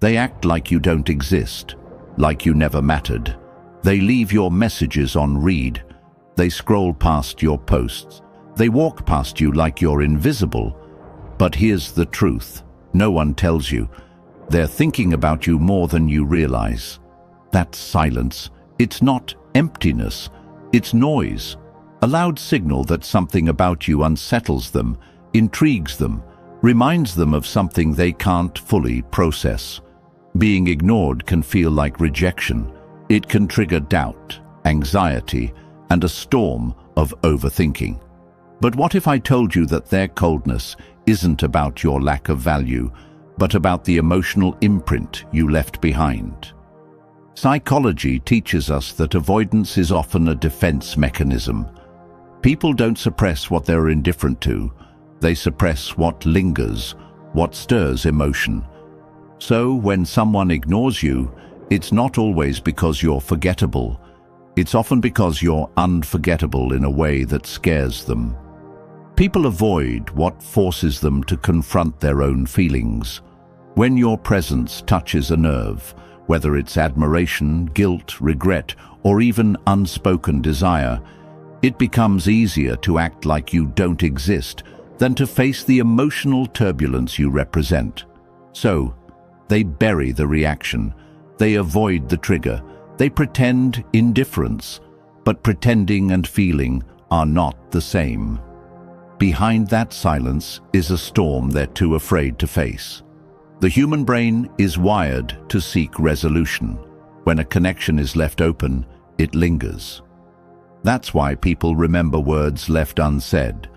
They act like you don't exist, like you never mattered. They leave your messages on read. They scroll past your posts. They walk past you like you're invisible. But here's the truth. No one tells you. They're thinking about you more than you realize. That's silence. It's not emptiness. It's noise. A loud signal that something about you unsettles them, intrigues them, reminds them of something they can't fully process. Being ignored can feel like rejection. It can trigger doubt, anxiety, and a storm of overthinking. But what if I told you that their coldness isn't about your lack of value, but about the emotional imprint you left behind? Psychology teaches us that avoidance is often a defense mechanism. People don't suppress what they're indifferent to. They suppress what lingers, what stirs emotion. So when someone ignores you, it's not always because you're forgettable. It's often because you're unforgettable in a way that scares them. People avoid what forces them to confront their own feelings. When your presence touches a nerve, whether it's admiration, guilt, regret, or even unspoken desire, it becomes easier to act like you don't exist than to face the emotional turbulence you represent. So, they bury the reaction. They avoid the trigger. They pretend indifference, but pretending and feeling are not the same. Behind that silence is a storm they're too afraid to face. The human brain is wired to seek resolution. When a connection is left open, it lingers. That's why people remember words left unsaid,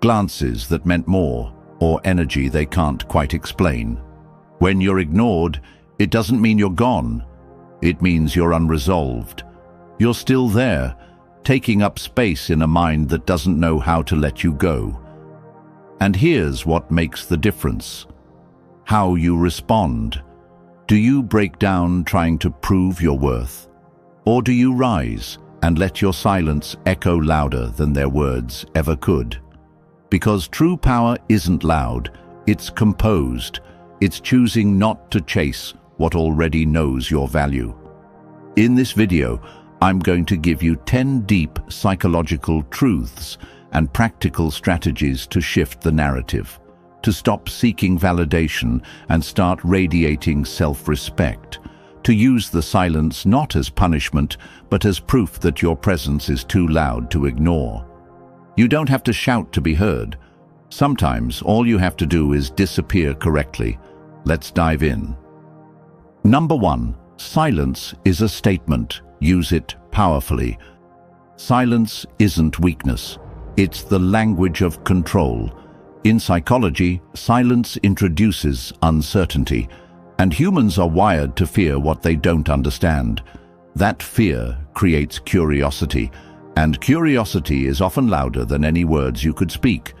glances that meant more, or energy they can't quite explain. When you're ignored, it doesn't mean you're gone. It means you're unresolved. You're still there, taking up space in a mind that doesn't know how to let you go. And here's what makes the difference: how you respond. Do you break down trying to prove your worth? Or do you rise and let your silence echo louder than their words ever could? Because true power isn't loud, it's composed. It's choosing not to chase what already knows your value. In this video, I'm going to give you 10 deep psychological truths and practical strategies to shift the narrative, to stop seeking validation and start radiating self-respect, to use the silence not as punishment, but as proof that your presence is too loud to ignore. You don't have to shout to be heard. Sometimes all you have to do is disappear correctly. Let's dive in. Number 1. Silence is a statement. Use it powerfully. Silence isn't weakness. It's the language of control. In psychology, silence introduces uncertainty, and humans are wired to fear what they don't understand. That fear creates curiosity, and curiosity is often louder than any words you could speak.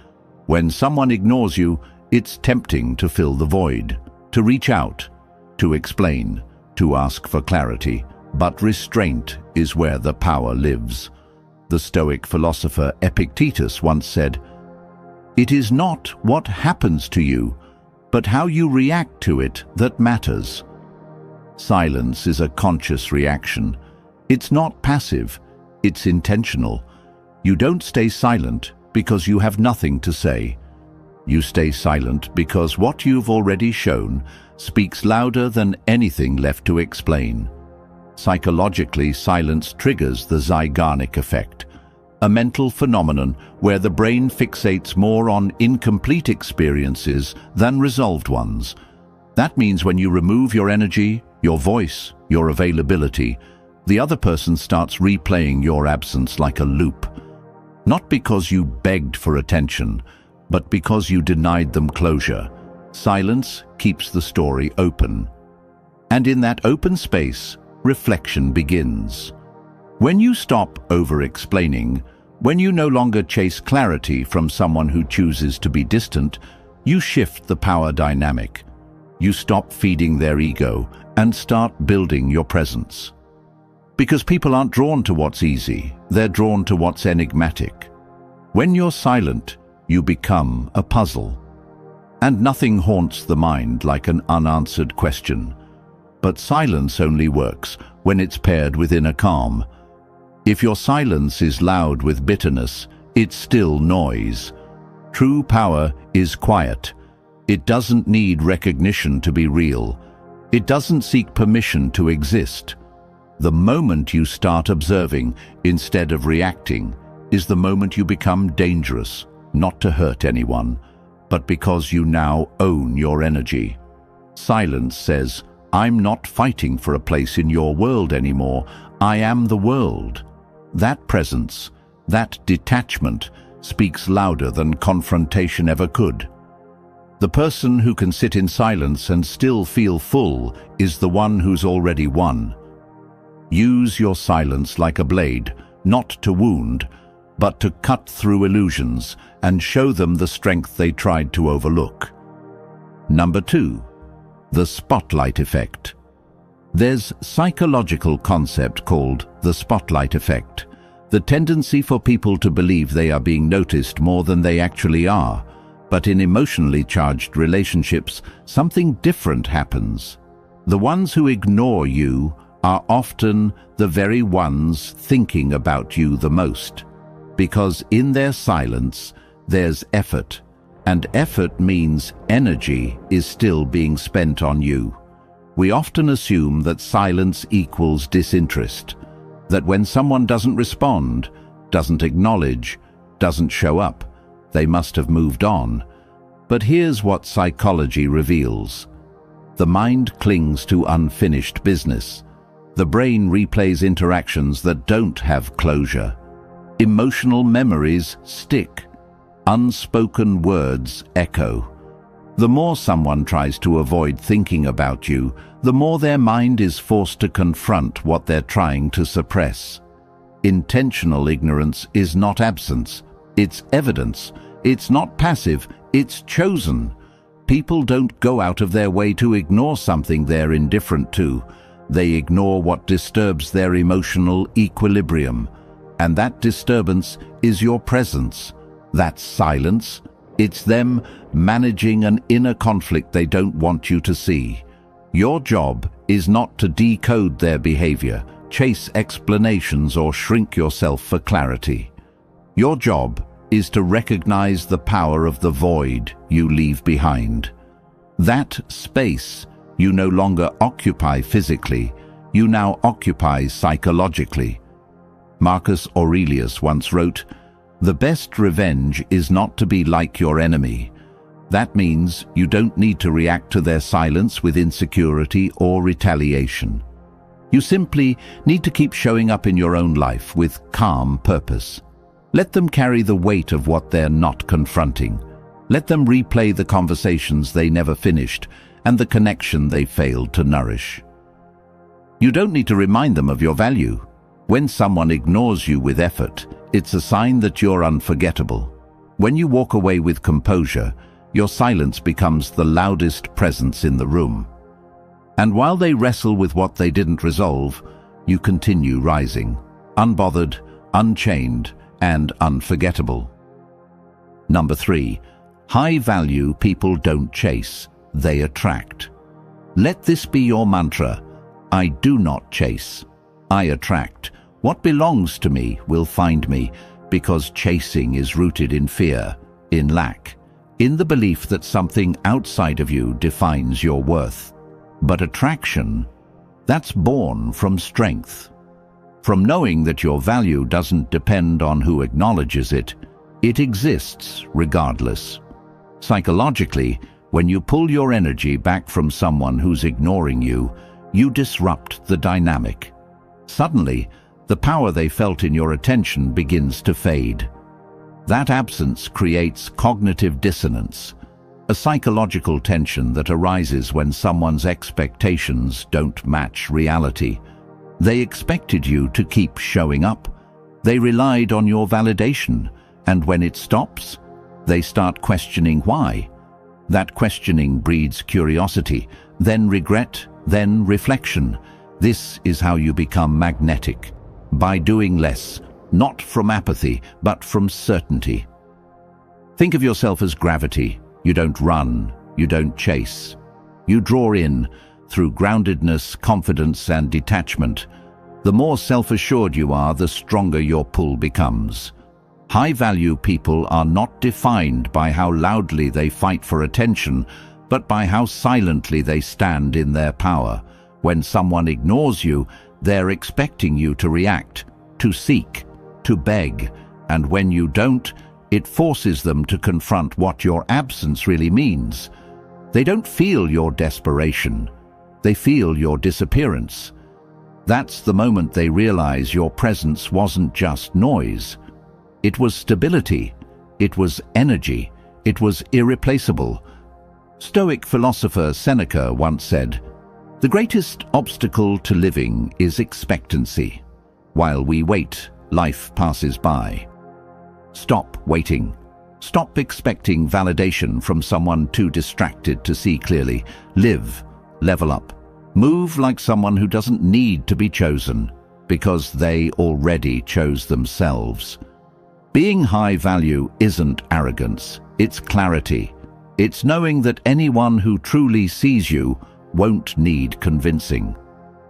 When someone ignores you, it's tempting to fill the void, to reach out, to explain, to ask for clarity. But restraint is where the power lives. The Stoic philosopher Epictetus once said, "It is not what happens to you, but how you react to it that matters." Silence is a conscious reaction. It's not passive, it's intentional. You don't stay silent because you have nothing to say. You stay silent because what you've already shown speaks louder than anything left to explain. Psychologically, silence triggers the Zeigarnik effect, a mental phenomenon where the brain fixates more on incomplete experiences than resolved ones. That means when you remove your energy, your voice, your availability, the other person starts replaying your absence like a loop. Not because you begged for attention, but because you denied them closure. Silence keeps the story open. And in that open space, reflection begins. When you stop over-explaining, when you no longer chase clarity from someone who chooses to be distant, you shift the power dynamic. You stop feeding their ego and start building your presence. Because people aren't drawn to what's easy, they're drawn to what's enigmatic. When you're silent, you become a puzzle. And nothing haunts the mind like an unanswered question, But silence only works when it's paired with inner calm. If your silence is loud with bitterness, it's still noise. True power is quiet. It doesn't need recognition to be real. It doesn't seek permission to exist. The moment you start observing instead of reacting is the moment you become dangerous, not to hurt anyone, but because you now own your energy. Silence says, "I'm not fighting for a place in your world anymore. I am the world." That presence, that detachment, speaks louder than confrontation ever could. The person who can sit in silence and still feel full is the one who's already won. Use your silence like a blade, not to wound, but to cut through illusions and show them the strength they tried to overlook. Number 2. The spotlight effect. There's a psychological concept called the spotlight effect, the tendency for people to believe they are being noticed more than they actually are. But in emotionally charged relationships, something different happens. The ones who ignore you are often the very ones thinking about you the most, because in their silence there's effort, and effort means energy is still being spent on you. We often assume that silence equals disinterest, that when someone doesn't respond, doesn't acknowledge, doesn't show up, they must have moved on. But here's what psychology reveals. The mind clings to unfinished business. The brain replays interactions that don't have closure. Emotional memories stick. Unspoken words echo. The more someone tries to avoid thinking about you, the more their mind is forced to confront what they're trying to suppress. Intentional ignorance is not absence, it's evidence. It's not passive, it's chosen. People don't go out of their way to ignore something they're indifferent to. They ignore what disturbs their emotional equilibrium. And that disturbance is your presence. That's silence. It's them managing an inner conflict they don't want you to see. Your job is not to decode their behavior, chase explanations, or shrink yourself for clarity. Your job is to recognize the power of the void you leave behind. That space you no longer occupy physically, you now occupy psychologically. Marcus Aurelius once wrote, "The best revenge is not to be like your enemy." That means you don't need to react to their silence with insecurity or retaliation. You simply need to keep showing up in your own life with calm purpose. Let them carry the weight of what they're not confronting. Let them replay the conversations they never finished and the connection they failed to nourish. You don't need to remind them of your value. When someone ignores you with effort, it's a sign that you're unforgettable. When you walk away with composure, your silence becomes the loudest presence in the room. And while they wrestle with what they didn't resolve, you continue rising, unbothered, unchained, and unforgettable. Number 3. High-value people don't chase, they attract. Let this be your mantra. I do not chase. I attract. What belongs to me will find me, because chasing is rooted in fear, in lack, in the belief that something outside of you defines your worth. But attraction, that's born from strength. From knowing that your value doesn't depend on who acknowledges it, it exists regardless. Psychologically, when you pull your energy back from someone who's ignoring you, you disrupt the dynamic. Suddenly, the power they felt in your attention begins to fade. That absence creates cognitive dissonance, a psychological tension that arises when someone's expectations don't match reality. They expected you to keep showing up. They relied on your validation, and when it stops, they start questioning why. That questioning breeds curiosity, then regret, then reflection. This is how you become magnetic, by doing less, not from apathy, but from certainty. Think of yourself as gravity. You don't run, you don't chase. You draw in, through groundedness, confidence, and detachment. The more self-assured you are, the stronger your pull becomes. High-value people are not defined by how loudly they fight for attention, but by how silently they stand in their power. When someone ignores you, they're expecting you to react, to seek, to beg, and when you don't, it forces them to confront what your absence really means. They don't feel your desperation. They feel your disappearance. That's the moment they realize your presence wasn't just noise. It was stability. It was energy. It was irreplaceable. Stoic philosopher Seneca once said, "The greatest obstacle to living is expectancy. While we wait, life passes by." Stop waiting. Stop expecting validation from someone too distracted to see clearly. Live. Level up. Move like someone who doesn't need to be chosen, because they already chose themselves. Being high value isn't arrogance, it's clarity. It's knowing that anyone who truly sees you won't need convincing.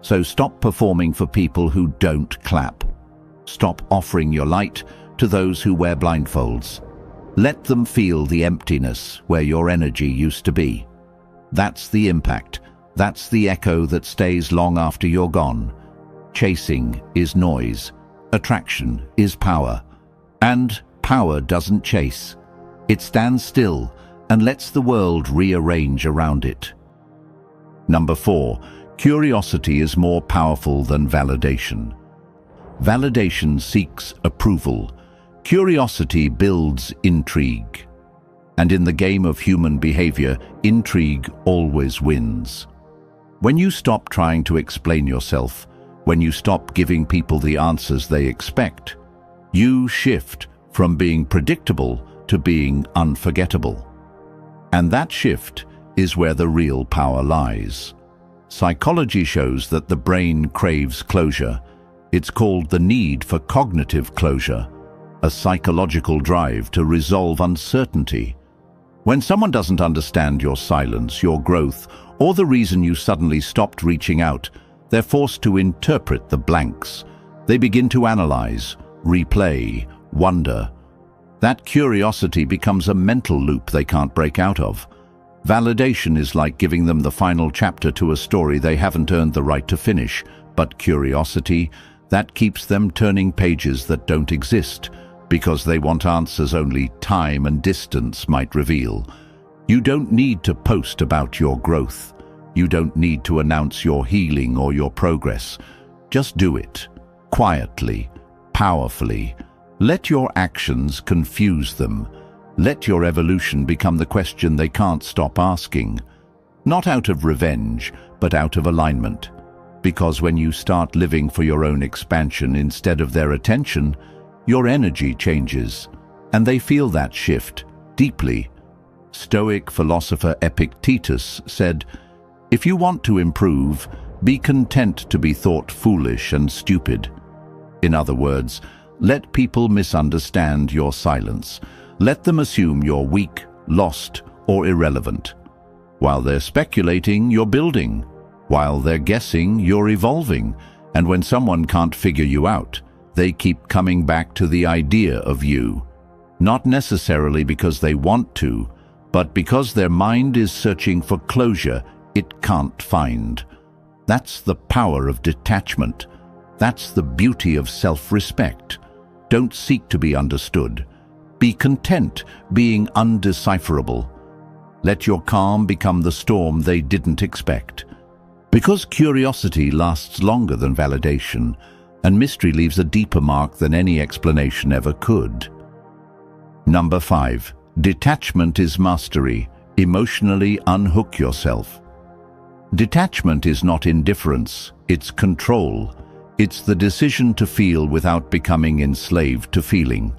So stop performing for people who don't clap. Stop offering your light to those who wear blindfolds. Let them feel the emptiness where your energy used to be. That's the impact. That's the echo that stays long after you're gone. Chasing is noise. Attraction is power. And power doesn't chase. It stands still and lets the world rearrange around it. Number 4, curiosity is more powerful than validation. Validation seeks approval. Curiosity builds intrigue. And in the game of human behavior, intrigue always wins. When you stop trying to explain yourself, when you stop giving people the answers they expect, you shift from being predictable to being unforgettable. And that shift is where the real power lies. Psychology shows that the brain craves closure. It's called the need for cognitive closure, a psychological drive to resolve uncertainty. When someone doesn't understand your silence, your growth, or the reason you suddenly stopped reaching out, they're forced to interpret the blanks. They begin to analyze, replay, wonder. That curiosity becomes a mental loop they can't break out of. Validation is like giving them the final chapter to a story they haven't earned the right to finish, but curiosity, that keeps them turning pages that don't exist, because they want answers only time and distance might reveal. You don't need to post about your growth. You don't need to announce your healing or your progress. Just do it, quietly, powerfully. Let your actions confuse them. Let your evolution become the question they can't stop asking. Not out of revenge, but out of alignment. Because when you start living for your own expansion instead of their attention, your energy changes, and they feel that shift deeply. Stoic philosopher Epictetus said, "If you want to improve, be content to be thought foolish and stupid." In other words, let people misunderstand your silence. Let them assume you're weak, lost, or irrelevant. While they're speculating, you're building. While they're guessing, you're evolving. And when someone can't figure you out, they keep coming back to the idea of you. Not necessarily because they want to, but because their mind is searching for closure it can't find. That's the power of detachment. That's the beauty of self-respect. Don't seek to be understood. Be content being undecipherable. Let your calm become the storm they didn't expect. Because curiosity lasts longer than validation, and mystery leaves a deeper mark than any explanation ever could. Number 5. Detachment is mastery. Emotionally unhook yourself. Detachment is not indifference, it's control. It's the decision to feel without becoming enslaved to feeling.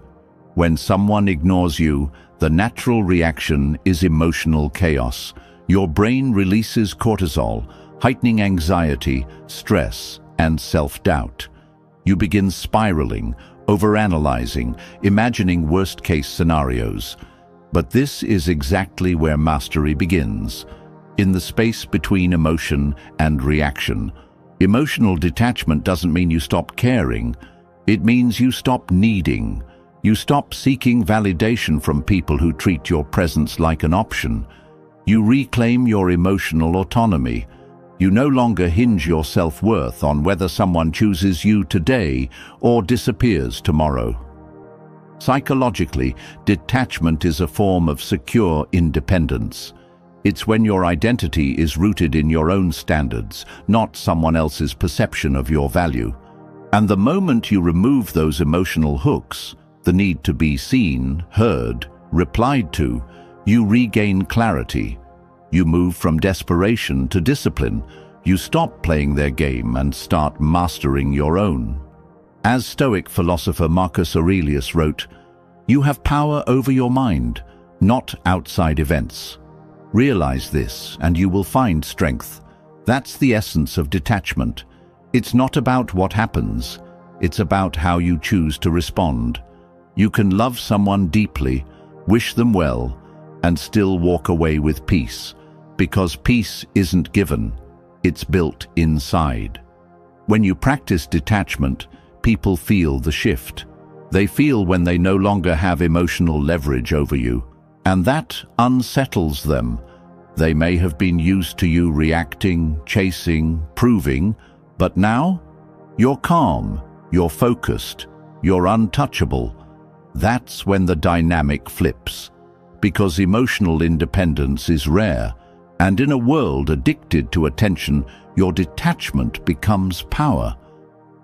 When someone ignores you, the natural reaction is emotional chaos. Your brain releases cortisol, heightening anxiety, stress, and self-doubt. You begin spiraling, overanalyzing, imagining worst-case scenarios. But this is exactly where mastery begins. in the space between emotion and reaction. Emotional detachment doesn't mean you stop caring. It means you stop needing. You stop seeking validation from people who treat your presence like an option. You reclaim your emotional autonomy. You no longer hinge your self-worth on whether someone chooses you today or disappears tomorrow. Psychologically, detachment is a form of secure independence. It's when your identity is rooted in your own standards, not someone else's perception of your value. And the moment you remove those emotional hooks, the need to be seen, heard, replied to, you regain clarity. You move from desperation to discipline. You stop playing their game and start mastering your own. As Stoic philosopher Marcus Aurelius wrote, "You have power over your mind, not outside events. Realize this and you will find strength." That's the essence of detachment. It's not about what happens. It's about how you choose to respond. You can love someone deeply, wish them well, and still walk away with peace, because peace isn't given, it's built inside. When you practice detachment, people feel the shift. They feel when they no longer have emotional leverage over you, and that unsettles them. They may have been used to you reacting, chasing, proving, but now you're calm, you're focused, you're untouchable. That's when the dynamic flips, because emotional independence is rare, and in a world addicted to attention, your detachment becomes power.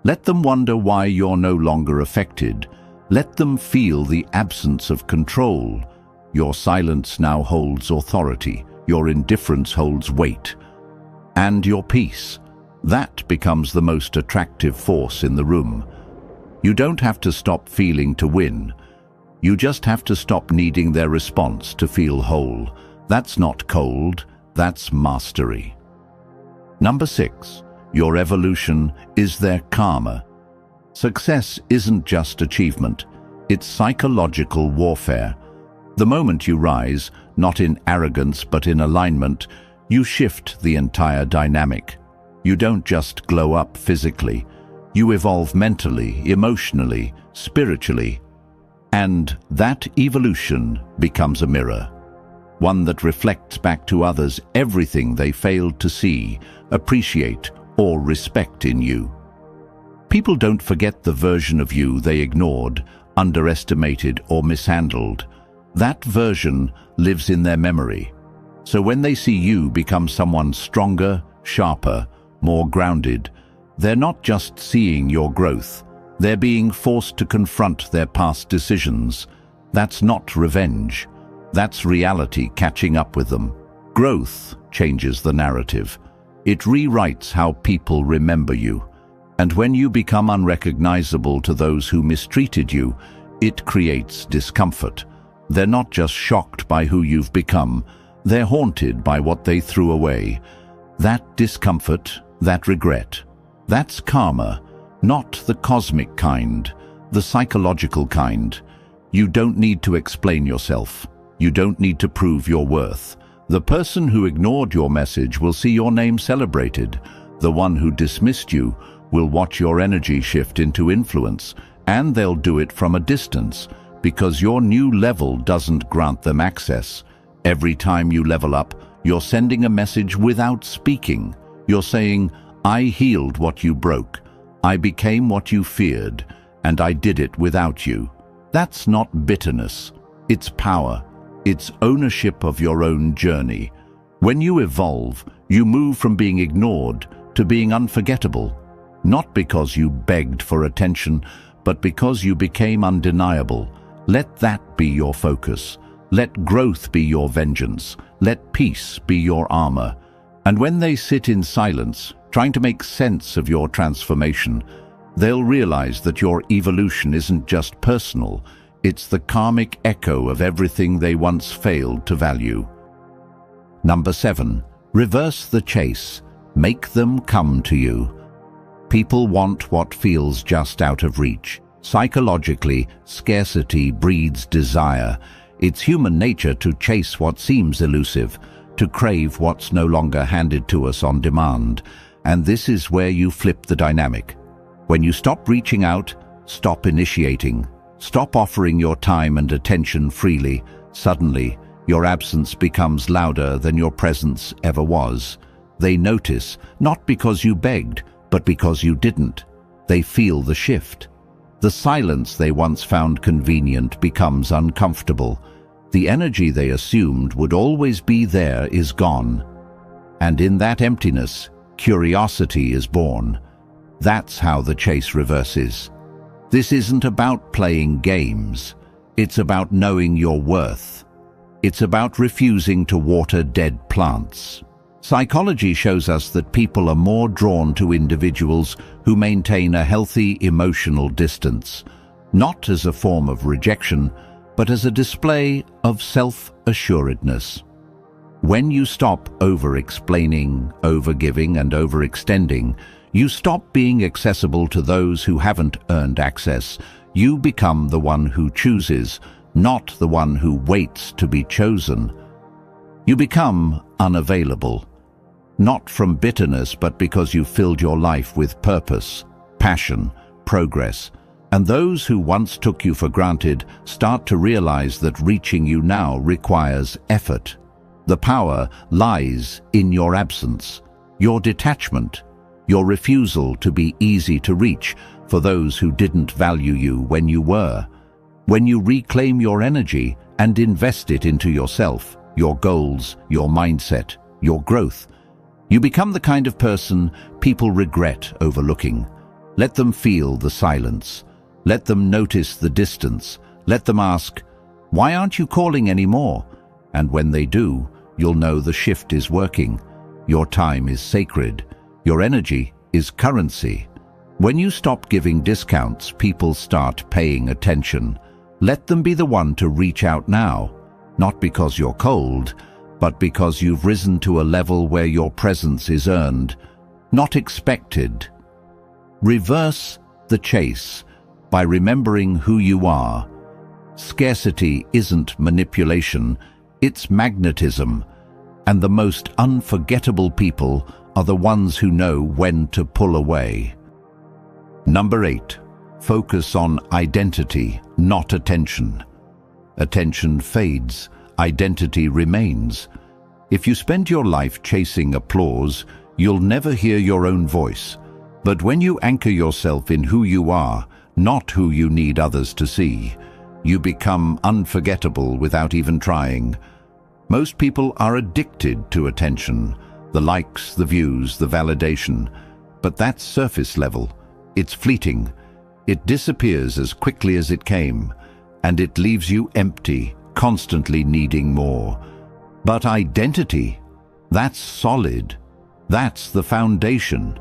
Let them wonder why you're no longer affected. Let them feel the absence of control. Your silence now holds authority. Your indifference holds weight. And your peace. That becomes the most attractive force in the room. You don't have to stop feeling to win. You just have to stop needing their response to feel whole. That's not cold, that's mastery. Number 6, your evolution is their karma. Success isn't just achievement, it's psychological warfare. The moment you rise, not in arrogance but in alignment, you shift the entire dynamic. You don't just glow up physically, you evolve mentally, emotionally, spiritually. And that evolution becomes a mirror, one that reflects back to others everything they failed to see, appreciate, or respect in you. People don't forget the version of you they ignored, underestimated, or mishandled. That version lives in their memory. So when they see you become someone stronger, sharper, more grounded, they're not just seeing your growth. They're being forced to confront their past decisions. That's not revenge. That's reality catching up with them. Growth changes the narrative. It rewrites how people remember you. And when you become unrecognizable to those who mistreated you, it creates discomfort. They're not just shocked by who you've become. They're haunted by what they threw away. That discomfort, that regret, that's karma. Not the cosmic kind, the psychological kind. You don't need to explain yourself. You don't need to prove your worth. The person who ignored your message will see your name celebrated. The one who dismissed you will watch your energy shift into influence, and they'll do it from a distance, because your new level doesn't grant them access. Every time you level up, you're sending a message without speaking. You're saying, "I healed what you broke. I became what you feared, and I did it without you." That's not bitterness. It's power. It's ownership of your own journey. When you evolve, you move from being ignored to being unforgettable. Not because you begged for attention, but because you became undeniable. Let that be your focus. Let growth be your vengeance. Let peace be your armor. And when they sit in silence, trying to make sense of your transformation, they'll realize that your evolution isn't just personal, it's the karmic echo of everything they once failed to value. Number 7, reverse the chase. Make them come to you. People want what feels just out of reach. Psychologically, scarcity breeds desire. It's human nature to chase what seems elusive, to crave what's no longer handed to us on demand. And this is where you flip the dynamic. When you stop reaching out, stop initiating, stop offering your time and attention freely, suddenly your absence becomes louder than your presence ever was. They notice, not because you begged, but because you didn't. They feel the shift. The silence they once found convenient becomes uncomfortable. The energy they assumed would always be there is gone. And in that emptiness, curiosity is born. That's how the chase reverses. This isn't about playing games. It's about knowing your worth. It's about refusing to water dead plants. Psychology shows us that people are more drawn to individuals who maintain a healthy emotional distance, not as a form of rejection, but as a display of self-assuredness. When you stop over-explaining, over-giving, and overextending, you stop being accessible to those who haven't earned access. You become the one who chooses, not the one who waits to be chosen. You become unavailable, not from bitterness, but because you filled your life with purpose, passion, progress. And those who once took you for granted start to realize that reaching you now requires effort. The power lies in your absence, your detachment, your refusal to be easy to reach for those who didn't value you when you were. When you reclaim your energy and invest it into yourself, your goals, your mindset, your growth, you become the kind of person people regret overlooking. Let them feel the silence. Let them notice the distance. Let them ask, "Why aren't you calling anymore?" And when they do, you'll know the shift is working. Your time is sacred. Your energy is currency. When you stop giving discounts, people start paying attention. Let them be the one to reach out now, not because you're cold, but because you've risen to a level where your presence is earned, not expected. Reverse the chase by remembering who you are. Scarcity isn't manipulation, it's magnetism, and the most unforgettable people are the ones who know when to pull away. Number 8. Focus on identity, not attention. Attention fades, identity remains. If you spend your life chasing applause, you'll never hear your own voice. But when you anchor yourself in who you are, not who you need others to see, you become unforgettable without even trying. Most people are addicted to attention, the likes, the views, the validation. But that's surface level. It's fleeting. It disappears as quickly as it came, and it leaves you empty, constantly needing more. But identity, that's solid. That's the foundation.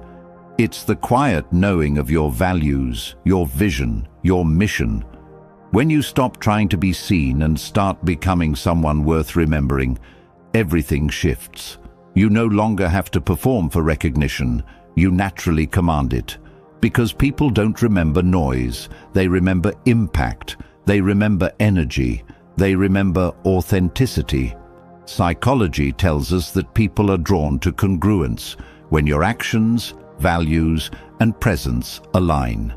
It's the quiet knowing of your values, your vision, your mission. When you stop trying to be seen and start becoming someone worth remembering, everything shifts. You no longer have to perform for recognition. You naturally command it. Because people don't remember noise. They remember impact. They remember energy. They remember authenticity. Psychology tells us that people are drawn to congruence when your actions, values, and presence align.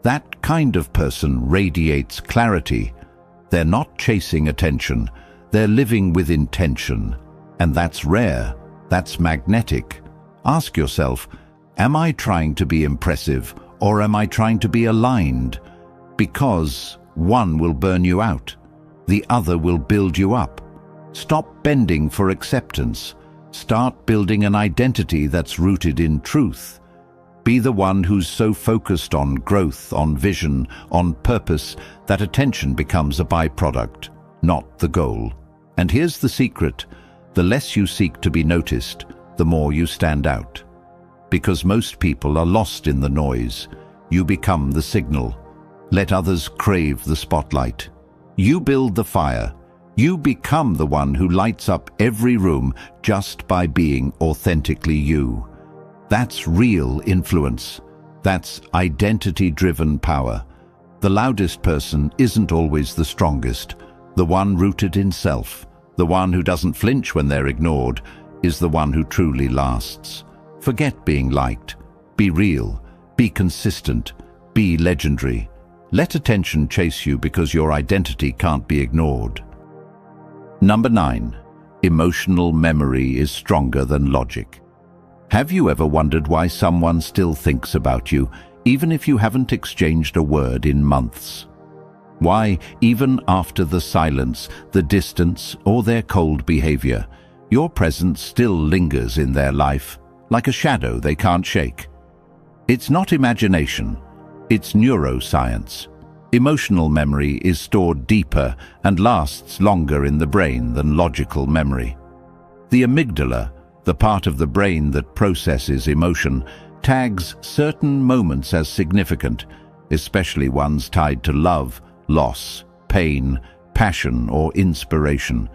That kind of person radiates clarity. They're not chasing attention. They're living with intention. And that's rare. That's magnetic. Ask yourself, am I trying to be impressive, or am I trying to be aligned? Because one will burn you out. The other will build you up. Stop bending for acceptance. Start building an identity that's rooted in truth. Be the one who's so focused on growth, on vision, on purpose, that attention becomes a byproduct, not the goal. And here's the secret. The less you seek to be noticed, the more you stand out. Because most people are lost in the noise. You become the signal. Let others crave the spotlight. You build the fire. You become the one who lights up every room just by being authentically you. That's real influence. That's identity-driven power. The loudest person isn't always the strongest, the one rooted in self, The one who doesn't flinch when they're ignored is the one who truly lasts. Forget being liked. Be real. Be consistent. Be legendary. Let attention chase you because your identity can't be ignored. Number 9. Emotional memory is stronger than logic. Have you ever wondered why someone still thinks about you, even if you haven't exchanged a word in months? Why, even after the silence, the distance, or their cold behavior, your presence still lingers in their life, like a shadow they can't shake? It's not imagination, it's neuroscience. Emotional memory is stored deeper and lasts longer in the brain than logical memory. The amygdala, the part of the brain that processes emotion, tags certain moments as significant, especially ones tied to love, loss, pain, passion, or inspiration.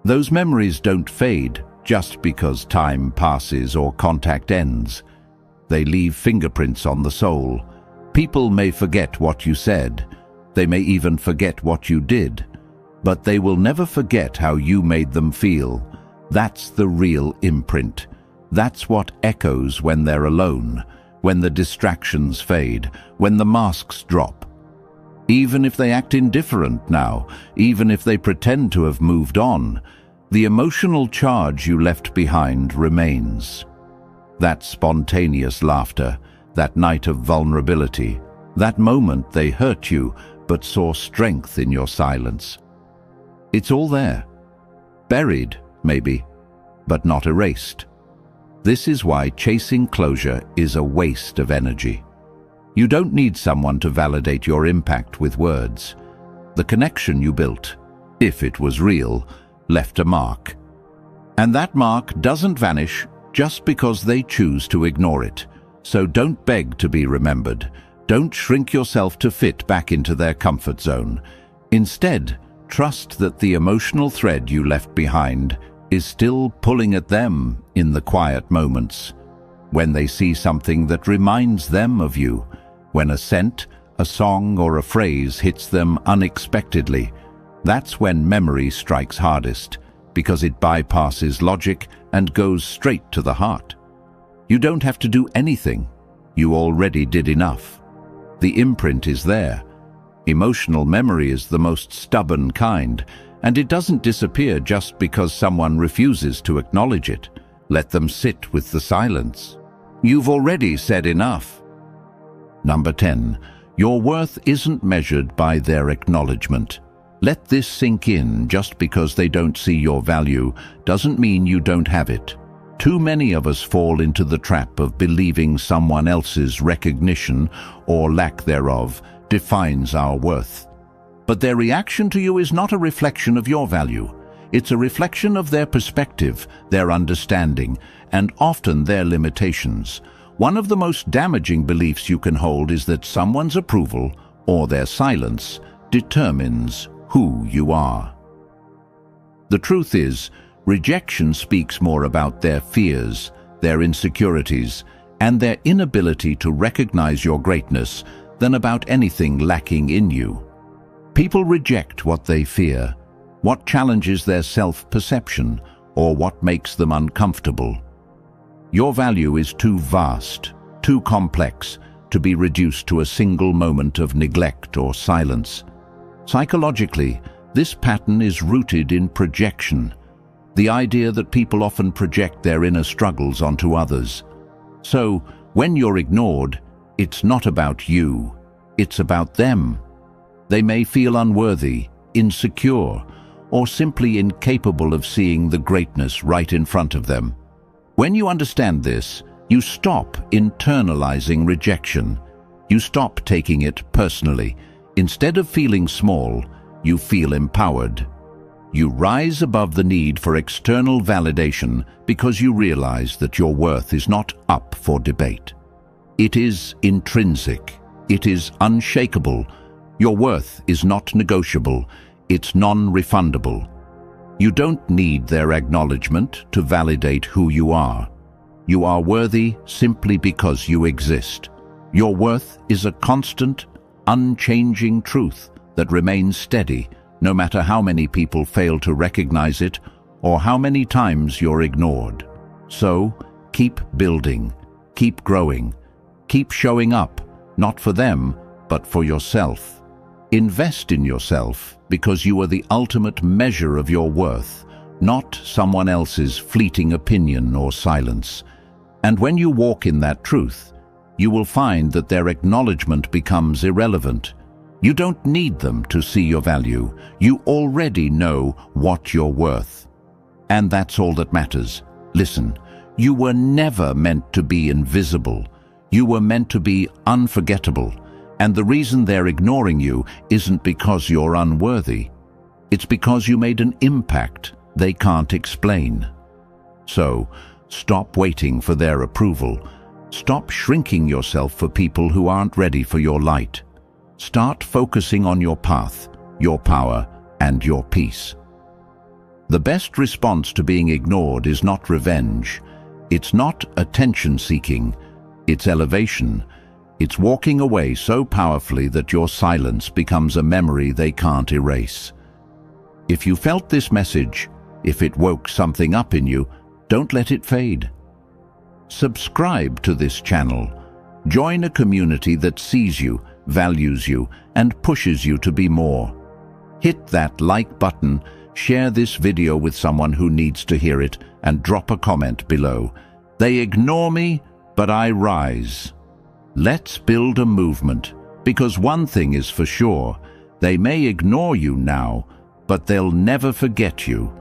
Those memories don't fade just because time passes or contact ends. They leave fingerprints on the soul. People may forget what you said. They may even forget what you did. But they will never forget how you made them feel. That's the real imprint. That's what echoes when they're alone, when the distractions fade, when the masks drop. Even if they act indifferent now, even if they pretend to have moved on, the emotional charge you left behind remains. That spontaneous laughter, that night of vulnerability, that moment they hurt you but saw strength in your silence. It's all there. Buried, maybe, but not erased. This is why chasing closure is a waste of energy. You don't need someone to validate your impact with words. The connection you built, if it was real, left a mark. And that mark doesn't vanish just because they choose to ignore it. So don't beg to be remembered. Don't shrink yourself to fit back into their comfort zone. Instead, trust that the emotional thread you left behind is still pulling at them in the quiet moments. When they see something that reminds them of you, when a scent, a song, or a phrase hits them unexpectedly, that's when memory strikes hardest, because it bypasses logic and goes straight to the heart. You don't have to do anything. You already did enough. The imprint is there. Emotional memory is the most stubborn kind, and it doesn't disappear just because someone refuses to acknowledge it. Let them sit with the silence. You've already said enough. Number 10. Your worth isn't measured by their acknowledgement. Let this sink in. Just because they don't see your value doesn't mean you don't have it. Too many of us fall into the trap of believing someone else's recognition, or lack thereof, defines our worth. But their reaction to you is not a reflection of your value. It's a reflection of their perspective, their understanding, and often their limitations. One of the most damaging beliefs you can hold is that someone's approval, or their silence, determines who you are. The truth is, rejection speaks more about their fears, their insecurities, and their inability to recognize your greatness than about anything lacking in you. People reject what they fear, what challenges their self-perception, or what makes them uncomfortable. Your value is too vast, too complex, to be reduced to a single moment of neglect or silence. Psychologically, this pattern is rooted in projection, the idea that people often project their inner struggles onto others. So, when you're ignored, it's not about you, it's about them. They may feel unworthy, insecure, or simply incapable of seeing the greatness right in front of them. When you understand this, you stop internalizing rejection. You stop taking it personally. Instead of feeling small, you feel empowered. You rise above the need for external validation because you realize that your worth is not up for debate. It is intrinsic. It is unshakable. Your worth is not negotiable. It's non-refundable. You don't need their acknowledgement to validate who you are. You are worthy simply because you exist. Your worth is a constant, unchanging truth that remains steady no matter how many people fail to recognize it or how many times you're ignored. So, keep building, keep growing, keep showing up, not for them, but for yourself. Invest in yourself because you are the ultimate measure of your worth, not someone else's fleeting opinion or silence. And when you walk in that truth, you will find that their acknowledgement becomes irrelevant. You don't need them to see your value. You already know what you're worth. And that's all that matters. Listen, you were never meant to be invisible. You were meant to be unforgettable. And the reason they're ignoring you isn't because you're unworthy. It's because you made an impact they can't explain. So, stop waiting for their approval. Stop shrinking yourself for people who aren't ready for your light. Start focusing on your path, your power, and your peace. The best response to being ignored is not revenge. It's not attention-seeking. It's elevation. It's walking away so powerfully that your silence becomes a memory they can't erase. If you felt this message, if it woke something up in you, don't let it fade. Subscribe to this channel. Join a community that sees you, values you, and pushes you to be more. Hit that like button, share this video with someone who needs to hear it, and drop a comment below. They ignore me, but I rise. Let's build a movement, because one thing is for sure, they may ignore you now, but they'll never forget you.